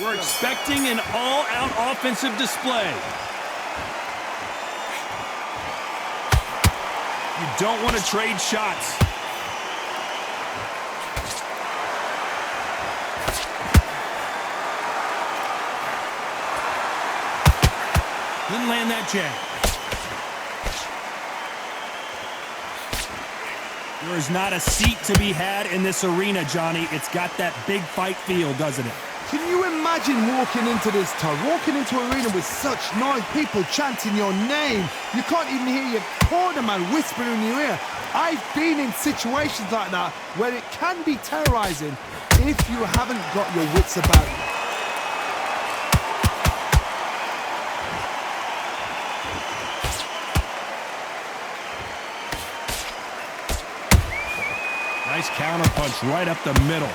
We're expecting an all-out offensive display. You don't want to trade shots. Didn't land that jab. There is not a seat to be had in this arena, Johnny. It's got that big fight feel, doesn't it? Can you imagine walking into this, Todd? Walking into an arena with such noise, people chanting your name. You can't even hear your corner man whispering in your ear. I've been in situations like that where it can be terrorizing if you haven't got your wits about you. Nice counter punch right up the middle.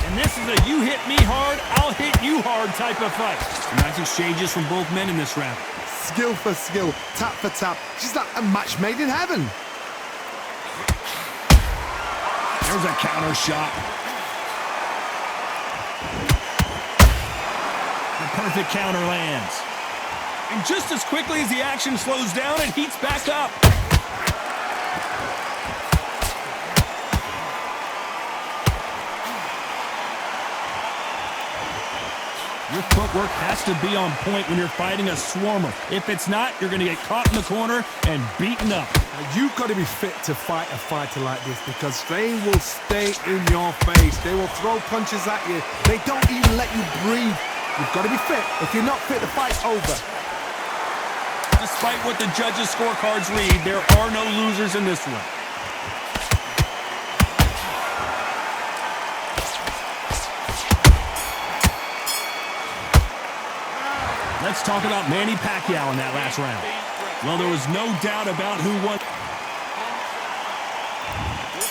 And this is a you hit me hard, I'll hit you hard type of fight. Nice exchanges from both men in this round. Skill for skill, tap for tap. Just like a match made in heaven. There's a counter shot. The perfect counter lands. And just as quickly as the action slows down, it heats back up. Your footwork has to be on point when you're fighting a swarmer. If it's not, you're going to get caught in the corner and beaten up. Now, you've got to be fit to fight a fighter like this because they will stay in your face. They will throw punches at you. They don't even let you breathe. You've got to be fit. If you're not fit, the fight's over. Despite what the judges' scorecards read, there are no losers in this one. Let's talk about Manny Pacquiao in that last round. Well, there was no doubt about who won.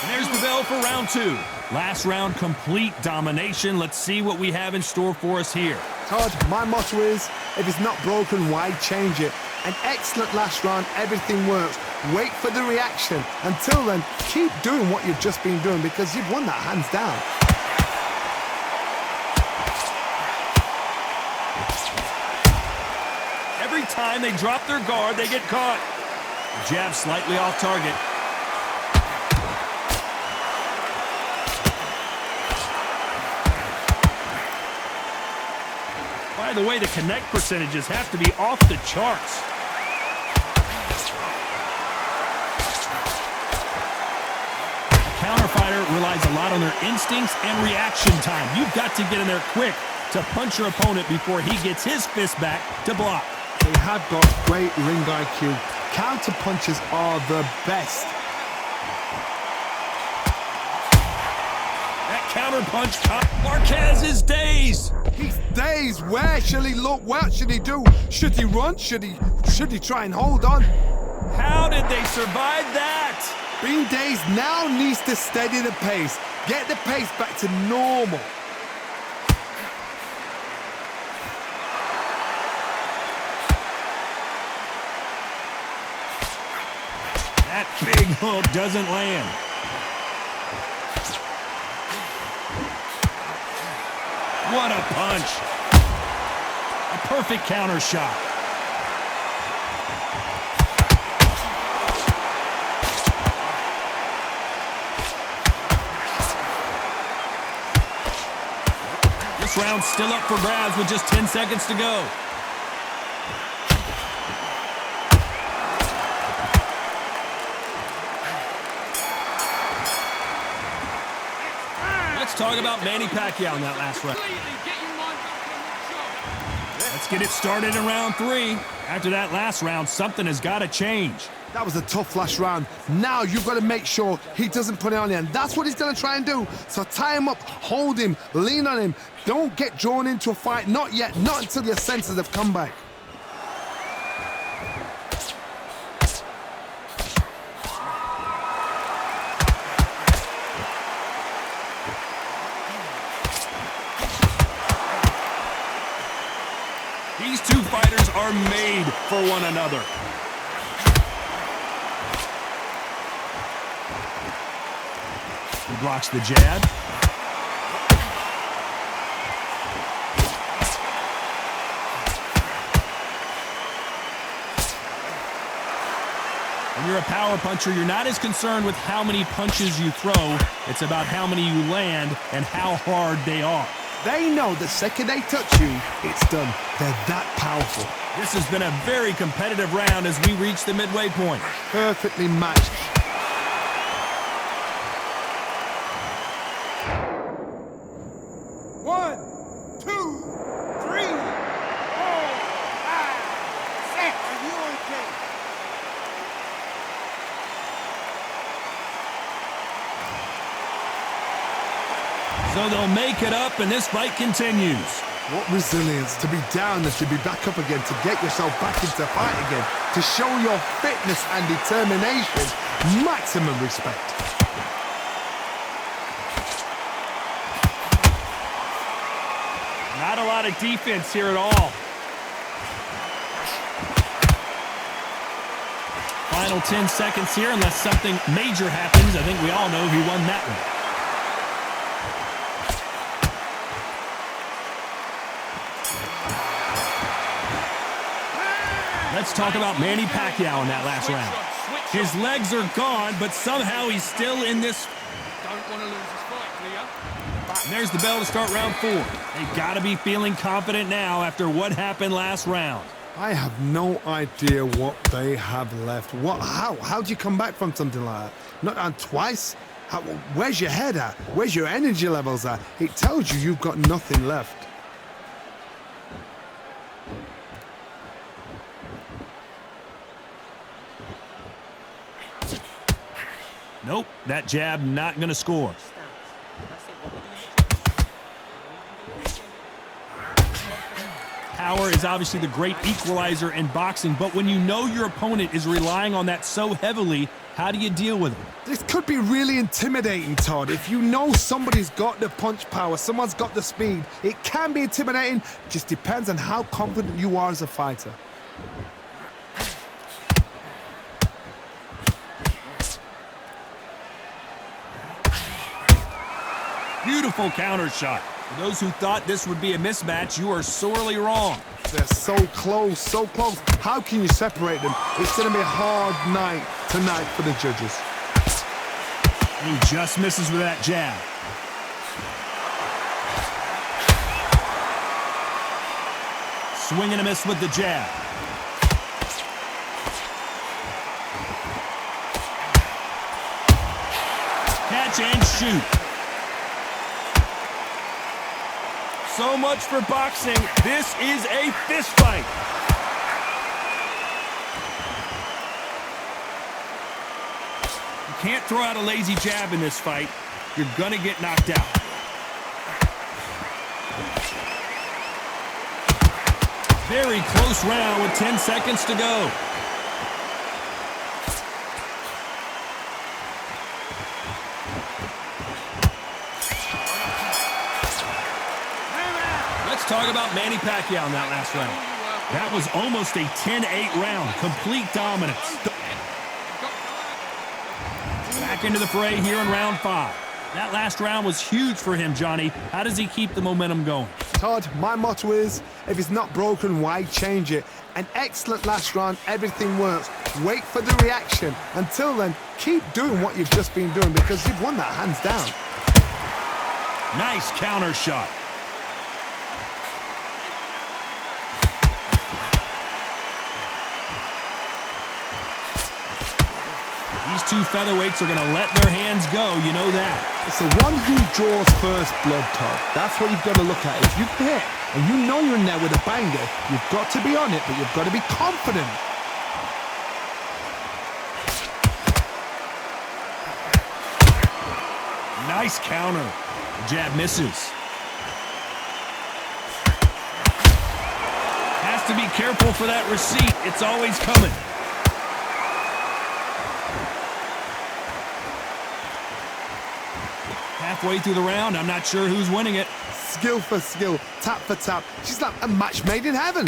And there's the bell for round two. Last round, complete domination. Let's see what we have in store for us here. Todd, my motto is, if it's not broken, why change it? An excellent last round, everything works. Wait for the reaction. Until then, keep doing what you've just been doing because you've won that hands down. Every time they drop their guard, they get caught. Jab slightly off target. By the way, the connect percentages have to be off the charts. A counter fighter relies a lot on their instincts and reaction time. You've got to get in there quick to punch your opponent before he gets his fist back to block. They have got great ring IQ. Counter punches are the best. That counter punch caught Marquez is dazed. He's dazed. Where shall he look? What should he do? Should he run? Should he try and hold on? How did they survive that? Being dazed now needs to steady the pace. Get the pace back to normal. That big hook doesn't land. What a punch. A perfect counter shot. This round's still up for grabs with just 10 seconds to go. Let's talk about Manny Pacquiao in that last round. Let's get it started in round three. After that last round, something has got to change. That was a tough last round. Now you've got to make sure he doesn't put it on you, and that's what he's going to try and do. So tie him up, hold him, lean on him. Don't get drawn into a fight. Not yet. Not until your senses have come back. These two fighters are made for one another. He blocks the jab. you're a power puncher, you're not as concerned with how many punches you throw. It's about how many you land and how hard they are. They know the second they touch you, it's done. They're that powerful. This has been a very competitive round as we reach the midway point. Perfectly matched. One, two, three, 4, 5, 6. Are you okay? So they'll make it up, and this fight continues. What resilience to be down and to be back up again, to get yourself back into fight again, to show your fitness and determination. Maximum respect. Not a lot of defense here at all. Final 10 seconds here, unless something major happens. I think we all know who won that one. Let's talk about Manny Pacquiao in that last round. His legs are gone, but somehow he's still in this. Don't want to lose this fight, do ya? And there's the bell to start round 4. They got to be feeling confident now after what happened last round. I have no idea what they have left. How do you come back from something like that? Not down twice? Where's your head at? Where's your energy levels at? It tells you you've got nothing left. Nope, that jab not going to score. Power is obviously the great equalizer in boxing, but when you know your opponent is relying on that so heavily, how do you deal with it? This could be really intimidating, Todd. If you know somebody's got the punch power, someone's got the speed, it can be intimidating. Just depends on how confident you are as a fighter. Beautiful counter shot. For those who thought this would be a mismatch, you are sorely wrong. They're so close, so close. How can you separate them? It's going to be a hard night tonight for the judges. He just misses with that jab. Swing and a miss with the jab. Catch and shoot. So much for boxing. This is a fist fight. You can't throw out a lazy jab in this fight. You're going to get knocked out. Very close round with 10 seconds to go. Talk about Manny Pacquiao in that last round. That was almost a 10-8 round. Complete dominance. Back into the fray here in round 5. That last round was huge for him, Johnny. How does he keep the momentum going? Todd, my motto is, if it's not broken, why change it? An excellent last round, everything works. Wait for the reaction. Until then, keep doing what you've just been doing because you've won that hands down. Nice counter shot. These two featherweights are going to let their hands go, you know that. It's the one who draws first blood, Todd. That's what you've got to look at. If you hit and you know you're in there with a banger, you've got to be on it, but you've got to be confident. Nice counter. The jab misses. Has to be careful for that receipt. It's always coming. Halfway through the round, I'm not sure who's winning it. Skill for skill, tap for tap. She's like a match made in heaven.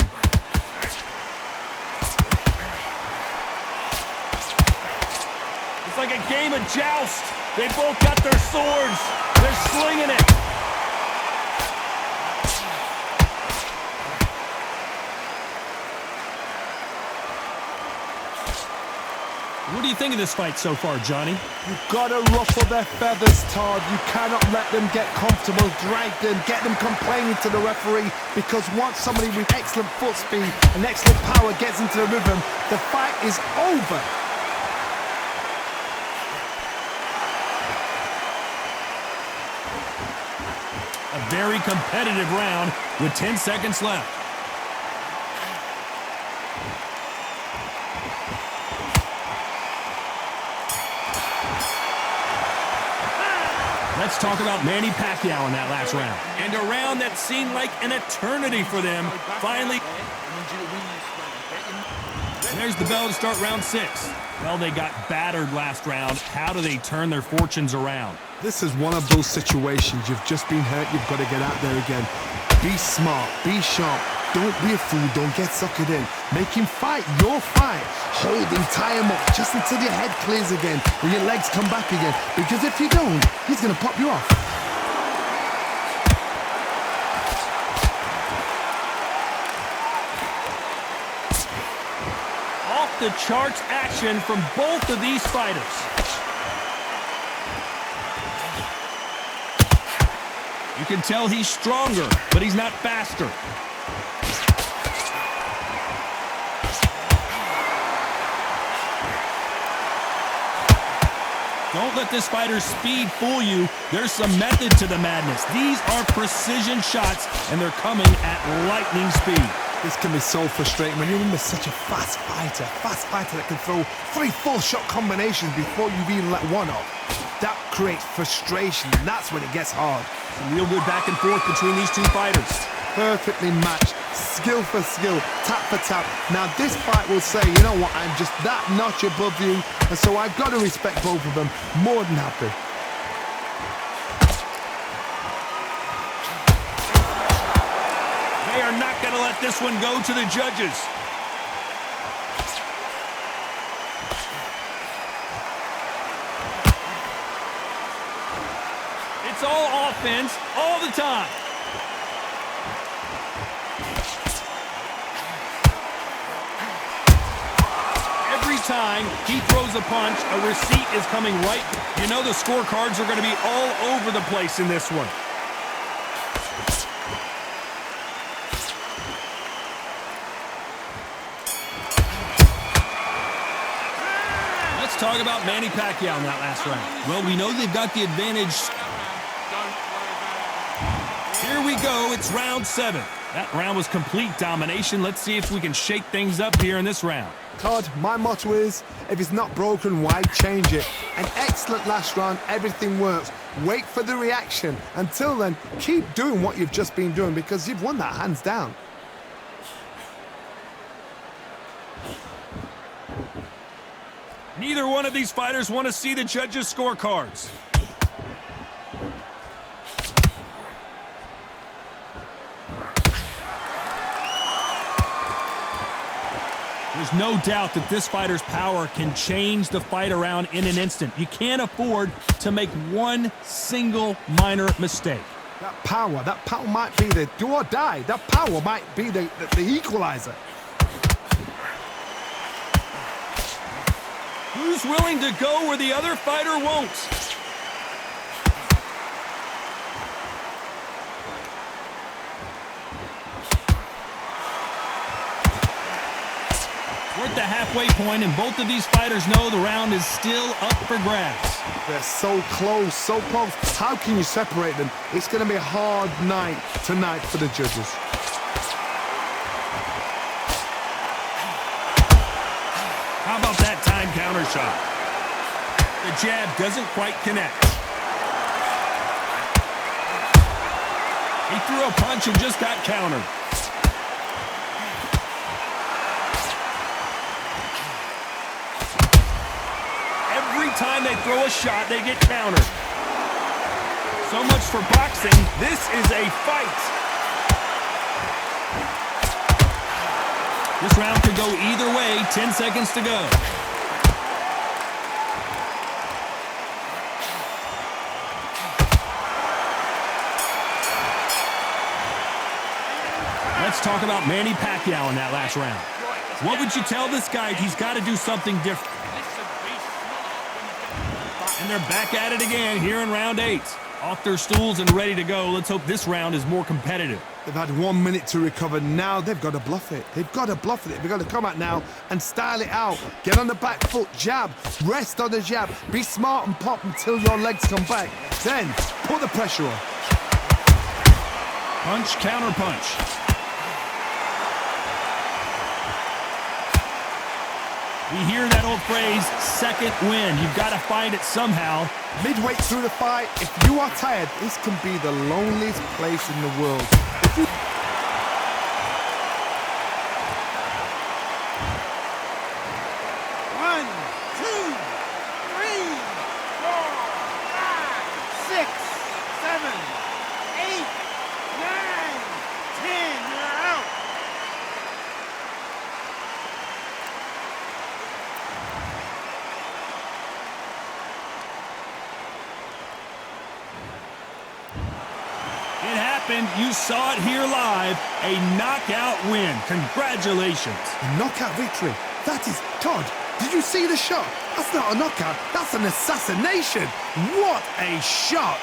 It's like a game of joust. They both got their swords. They're slinging it. What do you think of this fight so far, Johnny? You've got to ruffle their feathers, Todd. You cannot let them get comfortable, drag them, get them complaining to the referee, because once somebody with excellent foot speed and excellent power gets into the rhythm, the fight is over. A very competitive round with 10 seconds left. Let's talk about Manny Pacquiao in that last round. And a round that seemed like an eternity for them. Finally, there's the bell to start round 6. Well, they got battered last round. How do they turn their fortunes around? This is one of those situations. You've just been hurt. You've got to get out there again. Be smart. Be sharp. Don't be a fool. Don't get suckered in. Make him fight your fight. Hold him, tie him up just until your head clears again and your legs come back again. Because if you don't, he's going to pop you off. Off the charts action from both of these fighters. You can tell he's stronger, but he's not faster. Don't let this fighter's speed fool you. There's some method to the madness. These are precision shots, and they're coming at lightning speed. This can be so frustrating when you're in with such a fast fighter that can throw 3 full-shot combinations before you've even let one off. That creates frustration, and that's when it gets hard. Some real good back and forth between these two fighters. Perfectly matched, skill for skill, tap for tap. Now this fight will say, you know what, I'm just that notch above you, and so I've got to respect both of them. More than happy. They are not going to let this one go to the judges. It's all offense all the time. Every time he throws a punch, a receipt is coming right. You know the scorecards are going to be all over the place in this one. Let's talk about Manny Pacquiao in that last round. Well, we know they've got the advantage. Here we go. It's round 7. That round was complete domination. Let's see if we can shake things up here in this round. Todd, my motto is, if it's not broken, why change it? An excellent last round, everything works. Wait for the reaction. Until then, keep doing what you've just been doing, because you've won that hands down. Neither one of these fighters want to see the judges' scorecards. There's no doubt that this fighter's power can change the fight around in an instant. You can't afford to make one single minor mistake. That power might be the do or die. That power might be the equalizer. Who's willing to go where the other fighter won't? We're at the halfway point, and both of these fighters know the round is still up for grabs. They're so close, so close. How can you separate them? It's going to be a hard night tonight for the judges. How about that time counter shot? The jab doesn't quite connect. He threw a punch and just got countered. Every time they throw a shot, they get countered. So much for boxing. This is a fight. This round could go either way. 10 seconds to go. Let's talk about Manny Pacquiao in that last round. What would you tell this guy? He's got to do something different. And they're back at it again here in round 8. Off their stools and ready to go. Let's hope this round is more competitive. They've had 1 minute to recover. Now they've got to bluff it. They've got to bluff it. They've got to come out now and style it out. Get on the back foot, jab, rest on the jab. Be smart and pop until your legs come back. Then put the pressure on. Punch, counter punch. We hear that old phrase, second win. You've got to find it somehow. Midway through the fight, if you are tired, this can be the loneliest place in the world. If you... One, two, three, 4, 5, 6, 7, 8, 9, 10. You're out. It happened. You saw it here live. A knockout win. Congratulations. A knockout victory. That is... Todd, did you see the shot? That's not a knockout. That's an assassination. What a shot.